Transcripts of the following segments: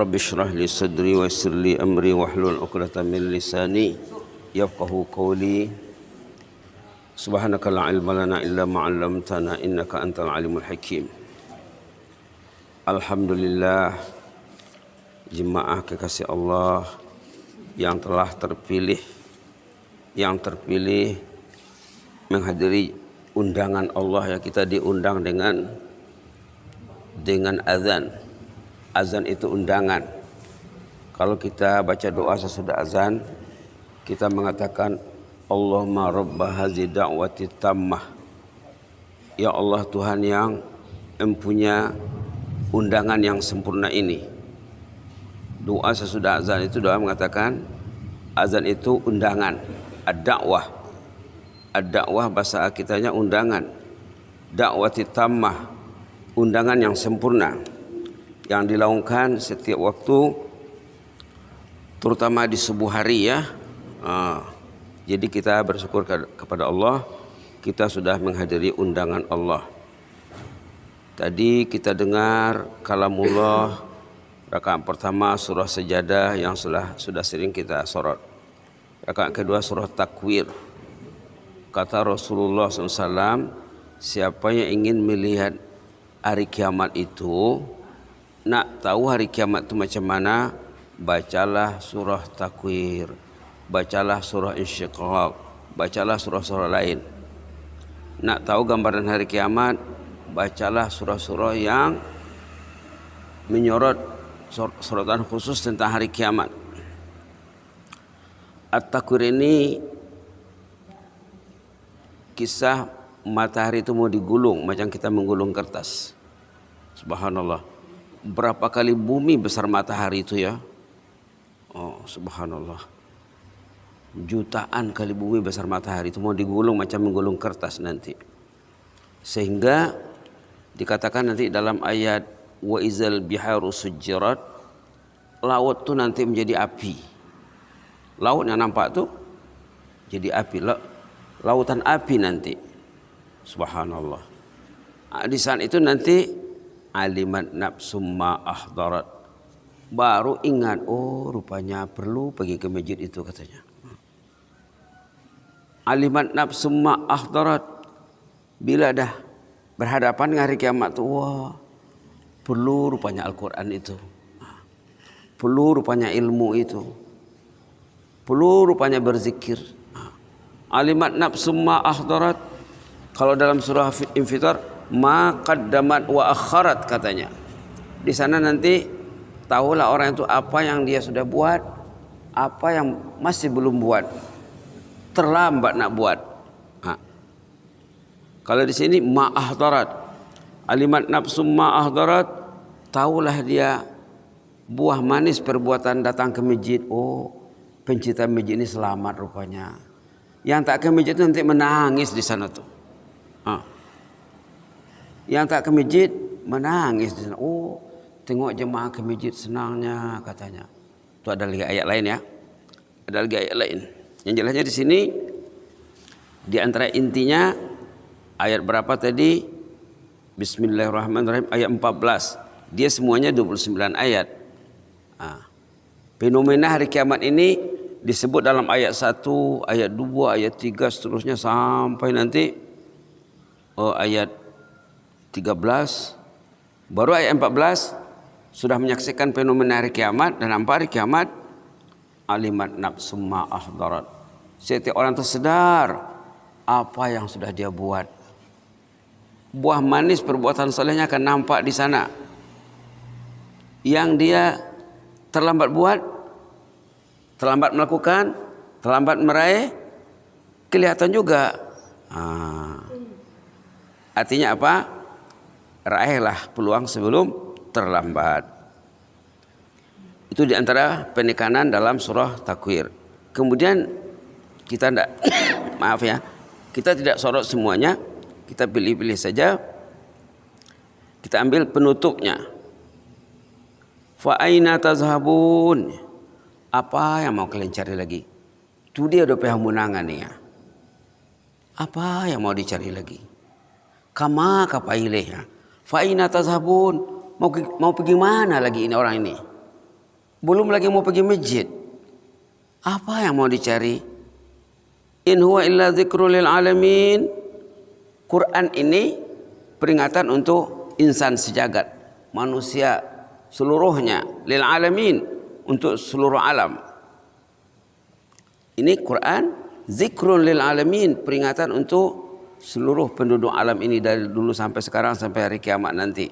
Rabbi shrah li sadri wa yassir li amri wahlul 'uqdatam min lisani yafqahu qawli. Subhanaka la ilma lana illa ma 'allamtana innaka antal alimul hakim. Alhamdulillah, jemaah kekasih Allah yang telah terpilih menghadiri undangan Allah, ya. Kita diundang dengan azan. Azan itu undangan. Kalau kita baca doa sesudah azan, kita mengatakan Allahumma rabba hazi da'wati tammah. Ya Allah, Tuhan yang mempunyai undangan yang sempurna ini. Doa sesudah azan itu doa mengatakan azan itu undangan. Ad-da'wah. Ad-da'wah bahasa kitanya undangan. Da'wati tammah, undangan yang sempurna yang dilakukan setiap waktu, terutama di subuh hari, ya. Jadi kita bersyukur kepada Allah, kita sudah menghadiri undangan Allah. Tadi kita dengar kalamullah rakaat pertama surah Sajadah yang sudah sering kita sorot. Rakaat kedua surah Takwir. Kata Rasulullah SAW, siapa yang ingin melihat hari kiamat itu, nak tahu hari kiamat itu macam mana, bacalah surah Takwir, bacalah surah Insyiqaq, bacalah surah-surah lain. Nak tahu gambaran hari kiamat, bacalah surah-surah yang menyorot sorotan khusus tentang hari kiamat. At-Takwir ini kisah matahari itu mau digulung macam kita menggulung kertas. Subhanallah. Berapa kali bumi besar matahari itu, ya? Oh, subhanallah. Jutaan kali bumi besar matahari itu mau digulung macam menggulung kertas nanti. Sehingga dikatakan nanti dalam ayat wa izal biharu sujjirat, laut itu nanti menjadi api. Laut yang nampak tuh jadi api. Lautan api nanti. Subhanallah. Di saat itu nanti alimat nafsum ma ahdarat, baru ingat, oh rupanya perlu pergi ke masjid itu, katanya. Alimat nafsum ma ahdarat, bila dah berhadapan dengan hari kiamat tuh, wah perlu rupanya Al-Quran itu, perlu rupanya ilmu itu, perlu rupanya berzikir. Alimat nafsum ma ahdarat, kalau dalam surah Infitar, ma qaddamat wa akharat, katanya. Di sana nanti tahulah orang itu apa yang dia sudah buat, apa yang masih belum buat, terlambat nak buat. Kalau di sini ma ahdarat, alimat nafsum ma ahdarat, tahulah dia buah manis perbuatan datang ke masjid. Oh, pencinta masjid ini selamat rupanya. Yang tak ke masjid itu nanti menangis di sana tuh. Yang tak ke masjid menangis di sana. Oh, tengok jemaah ke masjid senangnya, katanya. Itu ada lagi ayat lain, ya. Ada lagi ayat lain. Yang jelasnya di sini, di antara intinya ayat berapa tadi? Bismillahirrahmanirrahim, ayat 14. Dia semuanya 29 ayat. Fenomena hari kiamat ini disebut dalam ayat 1, ayat 2, ayat 3 seterusnya sampai nanti ayat 13. Baru ayat 14 sudah menyaksikan fenomena hari kiamat, dan nampak hari kiamat alimat nafsum ma ahdarat. Setiap orang tersedar apa yang sudah dia buat. Buah manis perbuatan salehnya akan nampak di sana. Yang dia terlambat buat, terlambat melakukan, terlambat meraih, kelihatan juga. Artinya apa? Raihlah peluang sebelum terlambat. Itu diantara penekanan dalam surah Takwir. Kemudian kita tidak maaf, ya, kita tidak sorot semuanya, kita pilih-pilih saja. Kita ambil penutupnya. Fa aina tazhabun, apa yang mau kalian cari lagi? Itu dia udah penghambunangan nih, ya. Apa yang mau dicari lagi? Kama kapaileh, ya. Fa aina tazhabun, mau pergi mana lagi ini orang ini? belum lagi mau pergi masjid. Apa yang mau dicari? In huwa illa dzikrul lil alamin. Quran ini peringatan untuk insan sejagat, manusia seluruhnya, lil alamin, untuk seluruh alam. Ini Quran zikrul lil alamin, peringatan untuk seluruh penduduk alam ini dari dulu sampai sekarang sampai hari kiamat nanti.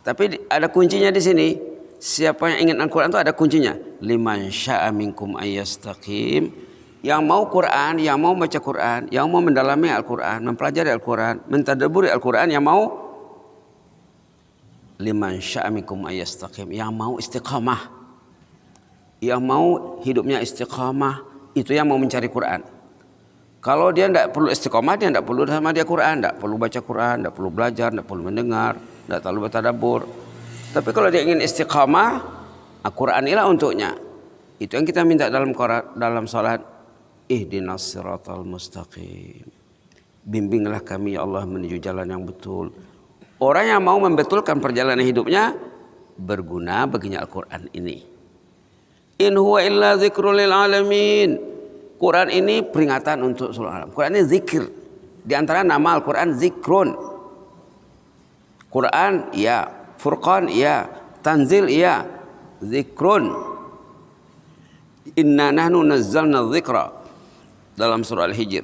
Tapi ada kuncinya di sini. Siapa yang ingin Al-Quran itu ada kuncinya. Liman sya'a minkum ayyastaqim. Yang mau Quran, yang mau baca Quran, yang mau mendalami Al-Quran, mempelajari Al-Quran, mentadabburi Al-Quran, yang mau liman sya'a minkum ayyastaqim, yang mau istiqamah. Yang mau hidupnya istiqamah, itu yang mau mencari Quran. Kalau dia tidak perlu istiqamah, dia tidak perlu sama dia Quran, tidak perlu baca Quran, tidak perlu belajar, tidak perlu mendengar, tidak terlalu bertadabbur. Tapi kalau dia ingin istiqamah, Al-Quran inilah untuknya. Itu yang kita minta dalam salat. Ihdinas siratal mustaqim. Bimbinglah kami ya Allah menuju jalan yang betul. Orang yang mau membetulkan perjalanan hidupnya, berguna baginya Al-Quran ini. In huwa illa dzikrul lil alamin. Quran ini peringatan untuk seluruh alam. Quran ini zikir. Di antara nama Al-Quran zikrun. Quran ya, Furqan ya, Tanzil ya, zikrun. Inna nahnu nazzalna dzikra dalam surah Al-Hijr.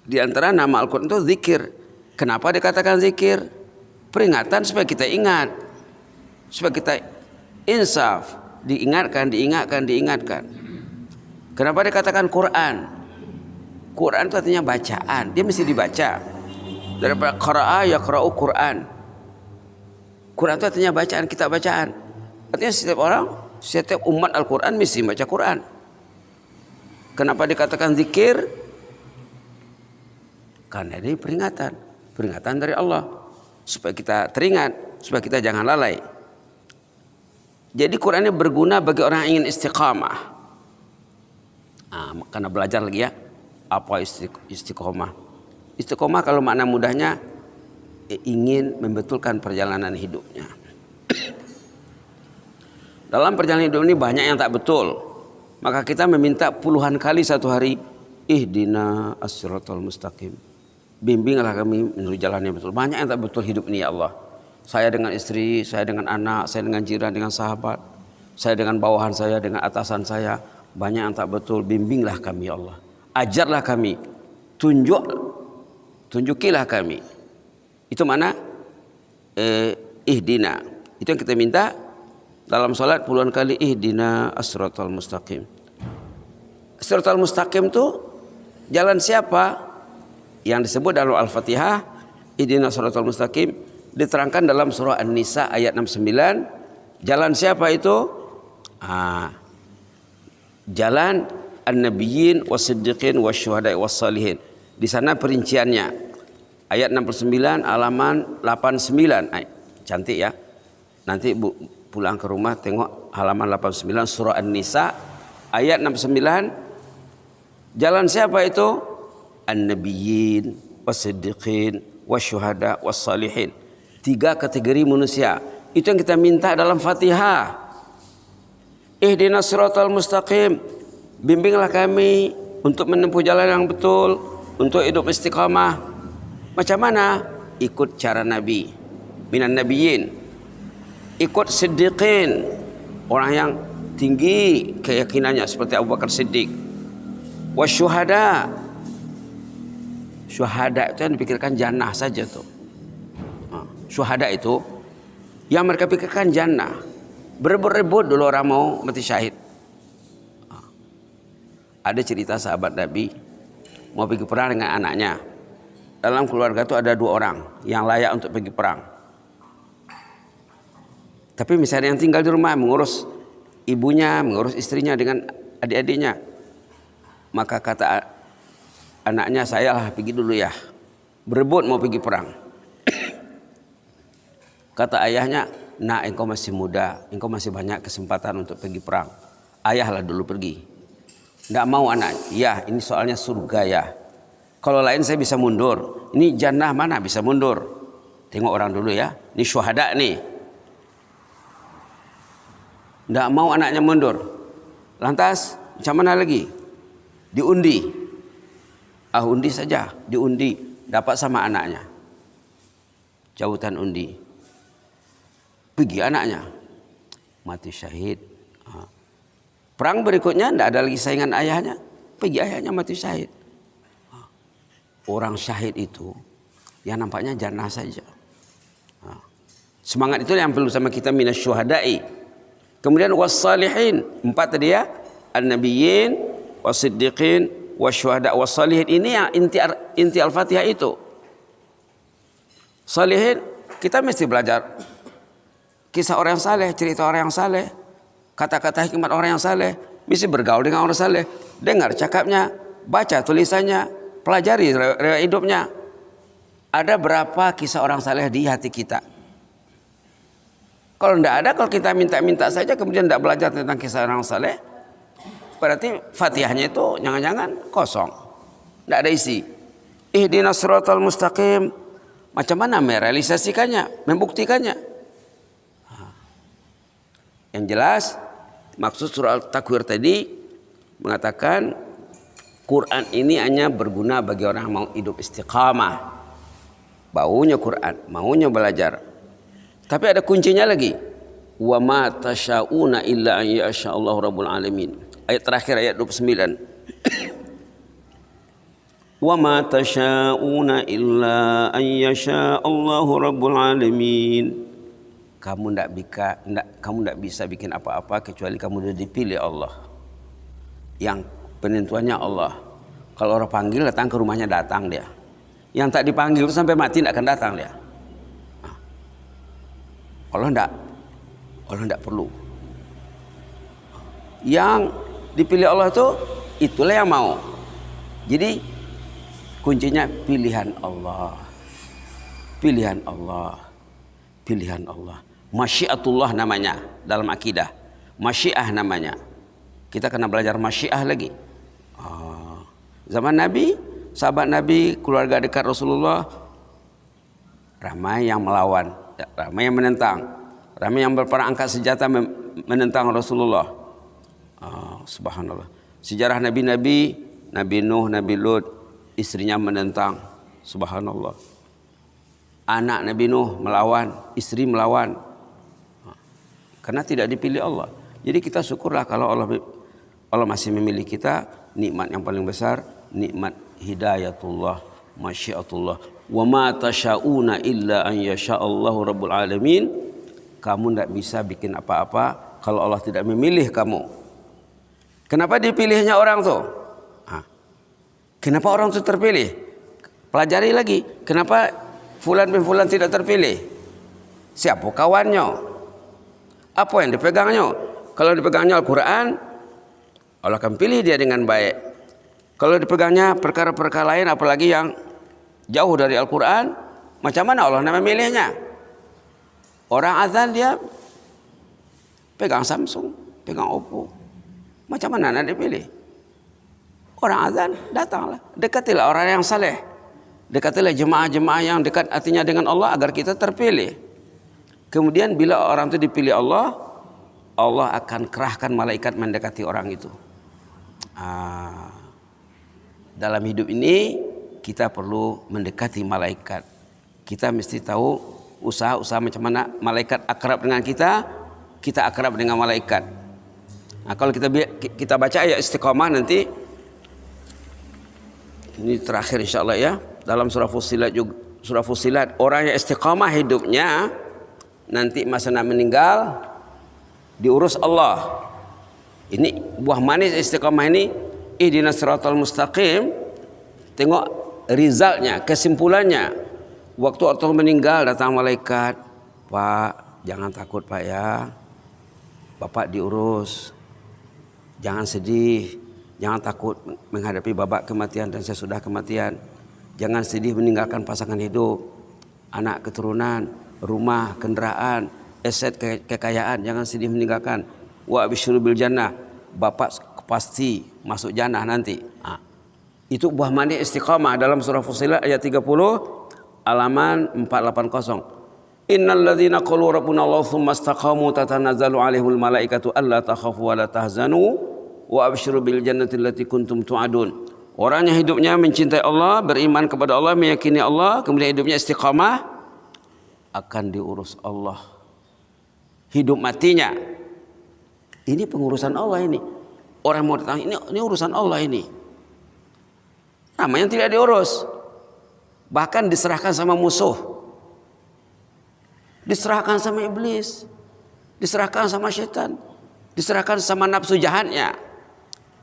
Di antara nama Al-Quran itu zikir. Kenapa dikatakan zikir? Peringatan supaya kita ingat, supaya kita insaf, diingatkan. Kenapa dikatakan Quran? Quran itu artinya bacaan, dia mesti dibaca. Daripada qara'a yaqra'u Quran. Quran itu artinya bacaan, kita bacaan. Artinya setiap umat Al-Quran mesti baca Quran. Kenapa dikatakan zikir? Karena ini peringatan dari Allah supaya kita teringat, supaya kita jangan lalai. Jadi Quran ini berguna bagi orang yang ingin istiqamah. Karena belajar lagi ya, apa istiqamah? Istiqamah kalau makna mudahnya ingin membetulkan perjalanan hidupnya. Dalam perjalanan hidup ini banyak yang tak betul. Maka kita meminta puluhan kali satu hari, ihdina as-siratal mustaqim. Bimbinglah kami menuju jalan yang betul. Banyak yang tak betul hidup ini ya Allah. Saya dengan istri, saya dengan anak, saya dengan jiran, dengan sahabat, saya dengan bawahan saya, dengan atasan saya. Banyak yang tak betul, bimbinglah kami ya Allah. Ajarlah kami, tunjukilah kami. Itu mana? Ihdina. Itu yang kita minta dalam salat puluhan kali, ihdina as-siratal mustaqim. As-siratal mustaqim itu jalan siapa? Yang disebut dalam Al-Fatihah, ihdina as-siratal mustaqim, diterangkan dalam surah An-Nisa ayat 69. Jalan siapa itu? Jalan an-nabiyyin was-siddiqin wasyuhada'i was-salihin. Di sana perinciannya. Ayat 69 halaman 89. Cantik ya. Nanti pulang ke rumah tengok halaman 89 surah An-Nisa ayat 69. Jalan siapa itu? An-nabiyyin was-siddiqin wasyuhada was-salihin. 3 kategori manusia. Itu yang kita minta dalam Fatihah. Ihdinas siratal mustaqim. Bimbinglah kami untuk menempuh jalan yang betul, untuk hidup istiqamah. Macam mana? Ikut cara Nabi. Minan nabiyyin. Ikut siddiqin. Orang yang tinggi keyakinannya seperti Abu Bakar Siddiq. Wasyuhada. Syuhada itu yang dipikirkan jannah saja tuh. Syuhada itu yang mereka pikirkan jannah. Berebut-rebut dulu orang mau mati syahid. Ada cerita sahabat Nabi mau pergi perang dengan anaknya. Dalam keluarga itu ada 2 orang yang layak untuk pergi perang. Tapi misalnya yang tinggal di rumah mengurus ibunya, mengurus istrinya dengan adik-adiknya. Maka kata anaknya, saya lah pergi dulu ya. Berebut mau pergi perang. Kata ayahnya, nak, engkau masih muda, engkau masih banyak kesempatan untuk pergi perang. Ayahlah dulu pergi. Tidak mau anak. Ya, ini soalnya surga ya. Kalau lain saya bisa mundur. Ini jannah mana bisa mundur. Tengok orang dulu ya. Ini syuhada nih. Tidak mau anaknya mundur. Lantas macam mana lagi? Diundi. Undi saja. Diundi. Dapat sama anaknya. Jautan undi. Pergi anaknya. Mati syahid. Perang berikutnya tidak ada lagi saingan ayahnya. Pergi ayahnya mati syahid. Orang syahid itu yang nampaknya jannah saja. Semangat itu yang perlu sama kita, minas syuhada'i. Kemudian wassalihin. 4 tadi ya. An-nabiyyin, wassiddiqin, wasyuhada, wassalihin. Ini yang inti Al-Fatihah itu. Salihin, kita mesti belajar kisah orang yang saleh, cerita orang yang saleh, kata-kata hikmat orang yang saleh, mesti bergaul dengan orang saleh, dengar cakapnya, baca tulisannya, pelajari riwayat hidupnya. Ada berapa kisah orang saleh di hati kita? Kalau tidak ada, kalau kita minta-minta saja kemudian tidak belajar tentang kisah orang saleh, berarti Fatihahnya itu jangan-jangan kosong, tidak ada isi. Ihdinas siratal mustaqim. Macam mana merealisasikannya, membuktikannya? Yang jelas, maksud surah Al-Takwir tadi mengatakan Quran ini hanya berguna bagi orang yang mau hidup istiqamah. Baunya Quran, maunya belajar. Tapi ada kuncinya lagi. Wa ma tasyauna illa an yasha Allahu rabbul alamin. Ayat terakhir, ayat 29. Wa ma tasyauna illa an yasha Allahu rabbul alamin. Kamu tidak bisa bikin apa-apa kecuali kamu sudah dipilih Allah. Yang penentuannya Allah. Kalau orang panggil datang ke rumahnya, datang dia. Yang tak dipanggil itu sampai mati tidak akan datang dia. Allah tidak perlu. Yang dipilih Allah itu itulah yang mau. Jadi kuncinya pilihan Allah. Pilihan Allah. Pilihan Allah. Masyiatullah namanya dalam akidah. Masyiah namanya. Kita kena belajar masyiah lagi. Zaman Nabi, sahabat Nabi, keluarga dekat Rasulullah, ramai yang melawan, ramai yang menentang, ramai yang berperang angkat senjata menentang Rasulullah. Subhanallah. Sejarah Nabi-Nabi, Nabi Nuh, Nabi Lut, istrinya menentang. Subhanallah. Anak Nabi Nuh melawan, istri melawan. Karena tidak dipilih Allah. Jadi kita syukurlah kalau Allah masih memilih kita. Nikmat yang paling besar, nikmat hidayatullah, masyiatullah. Wa ma tasyauna illa an yasha Allahu rabbul alamin. Kamu tidak bisa bikin apa-apa kalau Allah tidak memilih kamu. Kenapa dipilihnya orang tuh? Kenapa orang itu terpilih? Pelajari lagi. Kenapa fulan bin fulan tidak terpilih? Siapa kawannya? Apa yang dipegangnya? Kalau dipegangnya Al-Quran, Allah akan pilih dia dengan baik. Kalau dipegangnya perkara-perkara lain, apalagi yang jauh dari Al-Quran, macam mana Allah nak memilihnya? Orang azan dia pegang Samsung, pegang Oppo. Macam mana nak dipilih? Orang azan, datanglah. Dekatilah orang yang saleh. Dekatilah jemaah-jemaah yang dekat hatinya dengan Allah agar kita terpilih. Kemudian bila orang itu dipilih Allah, Allah akan kerahkan malaikat mendekati orang itu. Dalam hidup ini kita perlu mendekati malaikat. Kita mesti tahu usaha-usaha macam mana malaikat akrab dengan kita, kita akrab dengan malaikat. Nah, kalau kita baca ayat istiqamah nanti, ini terakhir insyaAllah ya, dalam surah Fussilat juga, surah Fussilat, orang yang istiqamah hidupnya nanti masa nak meninggal diurus Allah. Ini buah manis istiqamah ini, ihdinas siratal mustaqim. Tengok resultnya, kesimpulannya. Waktu orang meninggal datang malaikat, Pak, jangan takut Pak ya, Bapak diurus, jangan sedih, jangan takut menghadapi babak kematian dan sesudah kematian. Jangan sedih meninggalkan pasangan hidup, anak keturunan, rumah, kendaraan, aset kekayaan, jangan sedih meninggalkan. Wa bisyru bil jannah, Bapak pasti masuk jannah nanti. Itu buah manis istiqamah dalam surah Fussilat ayat 30, halaman 480. Innal ladzina qalu rabbuna Allah tsumma istaqamu tatanazzalu 'alaihimul malaikatu alla takhafu wa la tahzanu wa abshiru bil jannati allati kuntum tu'adun. Orang yang hidupnya mencintai Allah, beriman kepada Allah, meyakini Allah, kemudian hidupnya istiqamah, akan diurus Allah. Hidup matinya ini pengurusan Allah ini. Orang mau datang ini urusan Allah ini. Namanya tidak diurus. Bahkan diserahkan sama musuh. Diserahkan sama iblis, diserahkan sama syaitan, diserahkan sama nafsu jahatnya.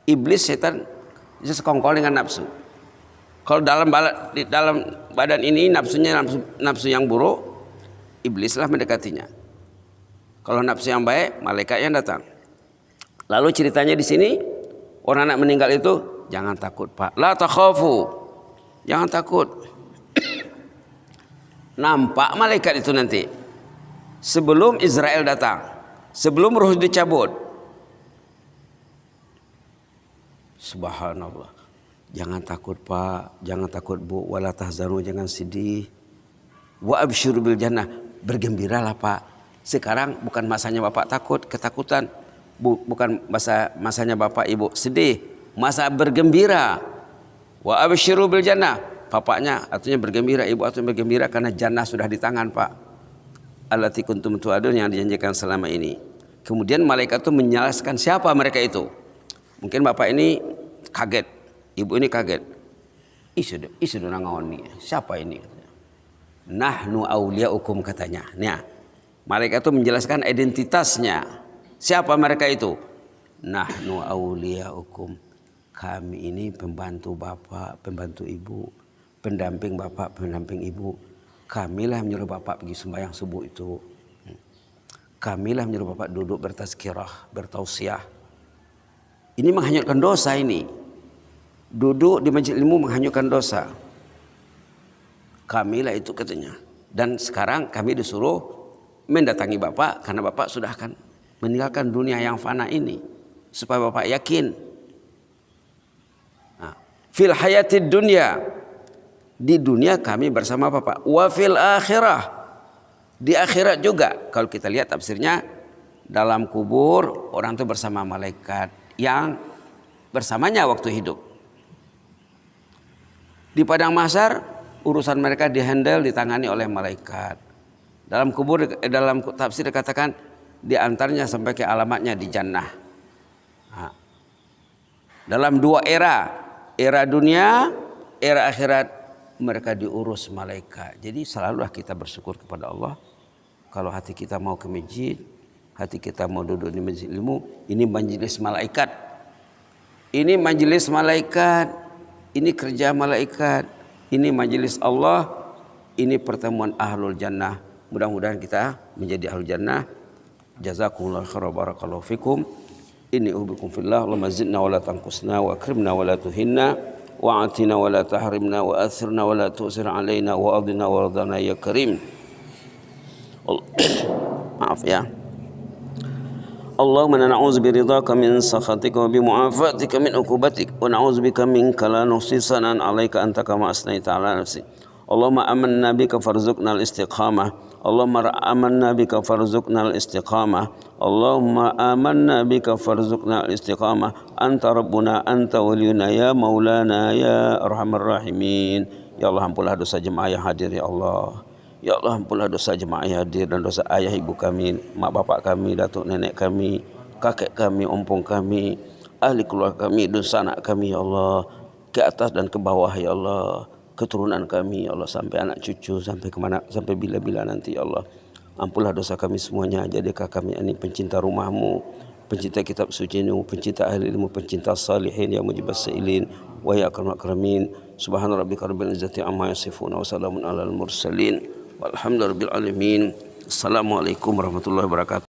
Iblis, syaitan bisa sekongkol dengan nafsu. Kalau dalam badan ini nafsunya nafsu yang buruk, iblislah mendekatinya. Kalau nafsu yang baik, malaikat yang datang. Lalu ceritanya di sini, orang anak meninggal itu jangan takut, Pak. La takhafu. Jangan takut. Nampak malaikat itu nanti. Sebelum Israel datang, sebelum ruh dicabut. Subhanallah. Jangan takut, Pak, jangan takut, Bu, wala tahzanu, jangan sedih. Wa absyiru bil jannah, bergembiralah, Pak. Sekarang bukan masanya Bapak takut, ketakutan. Bukan masanya Bapak Ibu sedih, masa bergembira. Wa absyiru bil jannah. Bapaknya artinya bergembira, ibu artinya bergembira karena jannah sudah di tangan, Pak. Allati kuntum tu'adun, yang dijanjikan selama ini. Kemudian malaikat itu menjelaskan siapa mereka itu. Mungkin bapak ini kaget, ibu ini kaget. Isu nangawan nih, siapa ini? Nahnu awliyaukum katanya. Nah, malaikat itu menjelaskan identitasnya. Siapa mereka itu? Nahnu awliyaukum. Kami ini pembantu bapak, pembantu ibu, pendamping bapak, pendamping ibu. Kamilah menyuruh bapak pergi sembahyang subuh itu. Kamilah menyuruh bapak duduk bertazkirah, bertausiah. Ini menghanyutkan dosa ini. Duduk di majlis ilmu menghanyutkan dosa. Kamilah itu katanya. Dan sekarang kami disuruh mendatangi bapak karena bapak sudah akan meninggalkan dunia yang fana ini. Supaya bapak yakin. Nah, fil hayatid dunya. Di dunia kami bersama Bapak. Wa fil akhirah. Di akhirat juga. Kalau kita lihat tafsirnya, dalam kubur orang itu bersama malaikat yang bersamanya waktu hidup. Di padang mahsyar urusan mereka dihandle, ditangani oleh malaikat. Dalam kubur, dalam tafsir dikatakan di antaranya sampai ke alamatnya di jannah. Nah, dalam dua era dunia, era akhirat, mereka diurus malaikat. Jadi selalulah kita bersyukur kepada Allah. Kalau hati kita mau ke masjid, hati kita mau duduk di majlis ilmu, ini majelis malaikat. Ini majelis malaikat. Ini kerja malaikat. Ini majelis Allah. Ini pertemuan ahlul jannah. Mudah-mudahan kita menjadi ahlul jannah. Jazakumullah khairan, barakallahu fikum. Inni uhibbukum fillah. Allahumma zidna wa la tanqusna wa akrimna wa la tuhinna. Wa'atina wa la tahrimna wa athirna wa la tu'sir alaina wa adina wa radana ya karim. Maaf ya. Allahumma na'udzu biridhaka min sakhatika wa bi mu'afatika min uqubatik wa na'udzu bika minka la nuhsi sanan 'alaika anta kama asnaita 'ala nafsi. Allahumma amanna bika farzuqna al-istiqamah. Allahumma amanna bika farzuqna al-istiqamah. Allahumma amanna bika farzuqna al-istiqamah. Anta rabbuna anta waliyuna ya maulana ya arhamar rahimin. Ya Allah, ampunlah dosa jemaah yang hadir ya Allah. Ya Allah, ampunlah dosa jemaah yang hadir dan dosa ayah ibu kami, mak bapak kami, datuk nenek kami, kakek kami, ompong kami, ahli keluarga kami, dosa anak kami ya Allah, ke atas dan ke bawah ya Allah, keturunan kami ya Allah, sampai anak cucu, sampai kemana, sampai bila-bila nanti ya Allah. Ampunlah dosa kami semuanya. Jadikan kami ini pencinta rumahmu, pencinta kitab suci-Mu, pencinta ahli ilmu, pencinta salihin ya mujibas sa'ilin wa ya akramul akramin. Subhana rabbika rabbil izzati amma yasifun wa salamun alal mursalin walhamdulillahi rabbil alamin. Assalamualaikum warahmatullahi wabarakatuh.